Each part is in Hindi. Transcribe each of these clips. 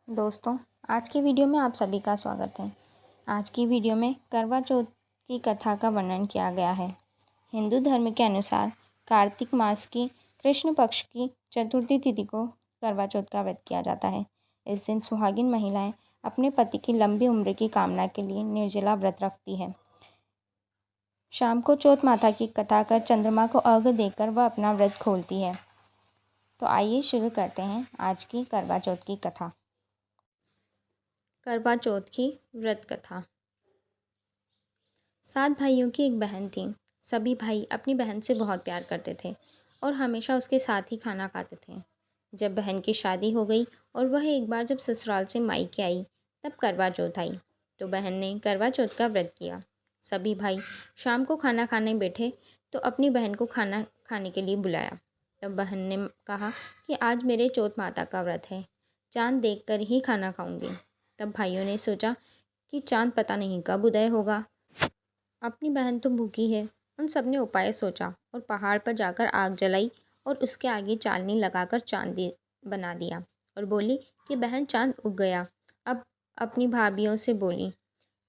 दोस्तों, आज की वीडियो में आप सभी का स्वागत है। आज की वीडियो में करवा चौथ की कथा का वर्णन किया गया है। हिंदू धर्म के अनुसार कार्तिक मास की कृष्ण पक्ष की चतुर्थी तिथि को करवा चौथ का व्रत किया जाता है। इस दिन सुहागिन महिलाएं अपने पति की लंबी उम्र की कामना के लिए निर्जला व्रत रखती है। शाम को चौथ माता की कथा कर चंद्रमा को अर्घ्य देकर वह अपना व्रत खोलती है। तो आइए शुरू करते हैं आज की करवा चौथ की कथा। करवा चौथ की व्रत कथा। 7 भाइयों की एक बहन थी। सभी भाई अपनी बहन से बहुत प्यार करते थे और हमेशा उसके साथ ही खाना खाते थे। जब बहन की शादी हो गई और वह एक बार जब ससुराल से मायके आई, तब करवा चौथ आई तो बहन ने करवा चौथ का व्रत किया। सभी भाई शाम को खाना खाने बैठे तो अपनी बहन को खाना खाने के लिए बुलाया। तब बहन ने कहा कि आज मेरे चौथ माता का व्रत है, चाँद देखकर ही खाना खाऊंगी। तब भाइयों ने सोचा कि चाँद पता नहीं कब उदय होगा, अपनी बहन तो भूखी है। उन सब ने उपाय सोचा और पहाड़ पर जाकर आग जलाई और उसके आगे चालनी लगाकर चाँद बना दिया और बोली कि बहन चाँद उग गया। अब अपनी भाभीियों से बोली,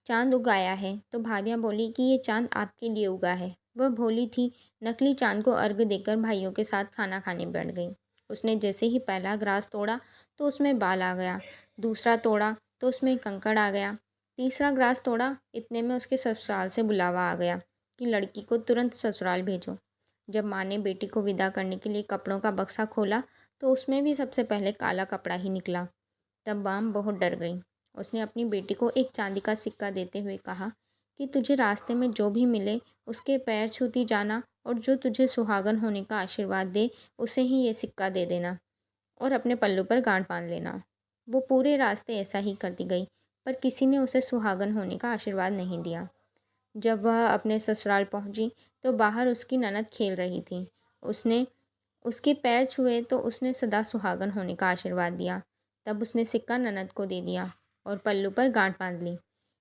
चाँद उग आया है। तो भाभियाँ बोली कि ये चाँद आपके लिए उगा है। वह भोली थी, नकली चाँद को अर्घ्य देकर भाइयों के साथ खाना खाने बैठ गई। उसने जैसे ही पहला ग्रास तोड़ा तो उसमें बाल आ गया, दूसरा तोड़ा तो उसमें कंकड़ आ गया, तीसरा ग्रास तोड़ा, इतने में उसके ससुराल से बुलावा आ गया कि लड़की को तुरंत ससुराल भेजो। जब माँ ने बेटी को विदा करने के लिए कपड़ों का बक्सा खोला तो उसमें भी सबसे पहले काला कपड़ा ही निकला। तब माँ बहुत डर गई। उसने अपनी बेटी को एक चांदी का सिक्का देते हुए कहा कि तुझे रास्ते में जो भी मिले उसके पैर छूती जाना और जो तुझे सुहागन होने का आशीर्वाद दे उसे ही ये सिक्का दे देना और अपने पल्लू पर गांठ बांध लेना। वो पूरे रास्ते ऐसा ही करती गई, पर किसी ने उसे सुहागन होने का आशीर्वाद नहीं दिया। जब वह अपने ससुराल पहुंची तो बाहर उसकी ननद खेल रही थी। उसने उसके पैर छुए तो उसने सदा सुहागन होने का आशीर्वाद दिया। तब उसने सिक्का ननद को दे दिया और पल्लू पर गांठ बांध ली।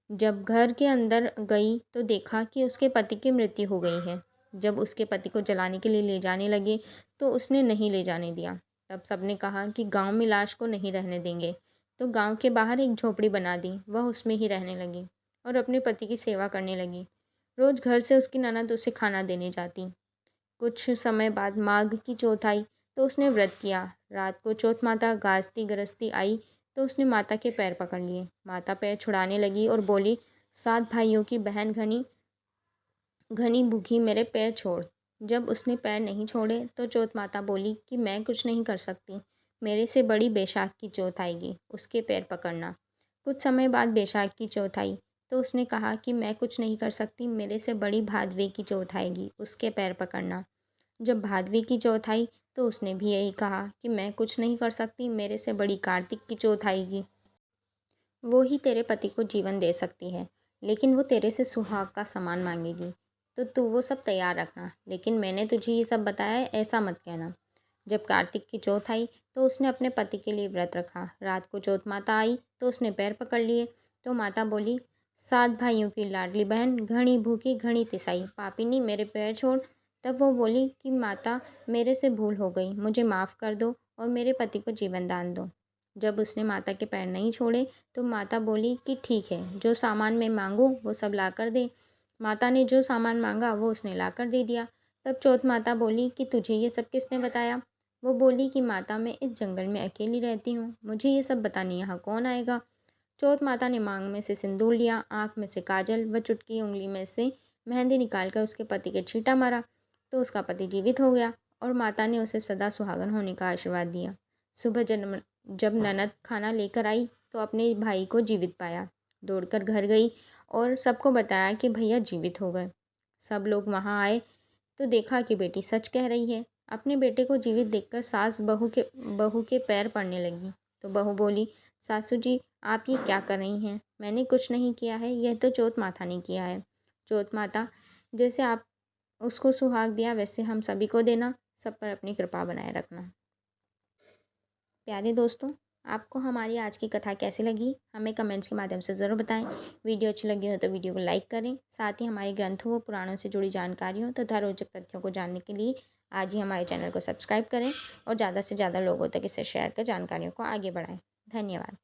जब घर के अंदर गई तो देखा कि उसके पति की मृत्यु हो गई है। जब उसके पति को जलाने के लिए ले जाने लगे तो उसने नहीं ले जाने दिया। तब सबने कहा कि गांव में लाश को नहीं रहने देंगे, तो गांव के बाहर एक झोपड़ी बना दी। वह उसमें ही रहने लगी और अपने पति की सेवा करने लगी। रोज़ घर से उसकी ननद उसे खाना देने जाती। कुछ समय बाद माघ की चौथ आई तो उसने व्रत किया। रात को चौथ माता गाजती गरजती आई तो उसने माता के पैर पकड़ लिए। माता पैर छुड़ाने लगी और बोली, 7 भाइयों की बहन घनी घनी भूखी, मेरे पैर छोड़। जब उसने पैर नहीं छोड़े तो चौथ माता बोली कि मैं कुछ नहीं कर सकती, मेरे से बड़ी बैसाख की चौथ आएगी, उसके पैर पकड़ना। कुछ समय बाद बैसाख की चौथ आई तो उसने कहा कि मैं कुछ नहीं कर सकती, मेरे से बड़ी भादवे की चौथ आएगी, उसके पैर पकड़ना। जब भादवी की चौथ आई तो उसने भी यही कहा कि मैं कुछ नहीं कर सकती, मेरे से बड़ी कार्तिक की चौथ आएगी, वो ही तेरे पति को जीवन दे सकती है, लेकिन वो तेरे से सुहाग का सामान मांगेगी, तो तू वो सब तैयार रखना। लेकिन मैंने तुझे ये सब बताया है, ऐसा मत कहना। जब कार्तिक की चौथ आई तो उसने अपने पति के लिए व्रत रखा। रात को चौथ माता आई तो उसने पैर पकड़ लिए। तो माता बोली, 7 भाइयों की लाडली बहन, घनी भूखी घनी तिसाई, पापिनी मेरे पैर छोड़। तब वो बोली कि माता, मेरे से भूल हो गई, मुझे माफ़ कर दो और मेरे पति को जीवन दान दो। जब उसने माता के पैर नहीं छोड़े तो माता बोली कि ठीक है, जो सामान मैं मांगूँ वो सब ला कर दे। माता ने जो सामान मांगा वो उसने ला कर दे दिया। तब चौथ माता बोली कि तुझे ये सब किसने बताया? वो बोली कि माता, मैं इस जंगल में अकेली रहती हूँ, मुझे ये सब बताने यहाँ कौन आएगा। चौथ माता ने मांग में से सिंदूर लिया, आँख में से काजल व चुटकी उंगली में से मेहंदी निकाल कर उसके पति के छींटा मारा तो उसका पति जीवित हो गया और माता ने उसे सदा सुहागन होने का आशीर्वाद दिया। सुबह जब ननद खाना लेकर आई तो अपने भाई को जीवित पाया। दौड़कर घर गई और सबको बताया कि भैया जीवित हो गए। सब लोग वहाँ आए तो देखा कि बेटी सच कह रही है। अपने बेटे को जीवित देखकर सास बहू के पैर पड़ने लगी। तो बहू बोली, सासू जी, आप ये क्या कर रही हैं? मैंने कुछ नहीं किया है, यह तो चौथ माता ने किया है। चौथ माता, जैसे आप उसको सुहाग दिया वैसे हम सभी को देना, सब पर अपनी कृपा बनाए रखना। प्यारे दोस्तों, आपको हमारी आज की कथा कैसी लगी हमें कमेंट्स के माध्यम से ज़रूर बताएं। वीडियो अच्छी लगी हो तो वीडियो को लाइक करें। साथ ही हमारे ग्रंथों व पुराणों से जुड़ी जानकारियों तथा रोचक तथ्यों को जानने के लिए आज ही हमारे चैनल को सब्सक्राइब करें और ज़्यादा से ज़्यादा लोगों तक इसे शेयर कर जानकारियों को आगे बढ़ाएं। धन्यवाद।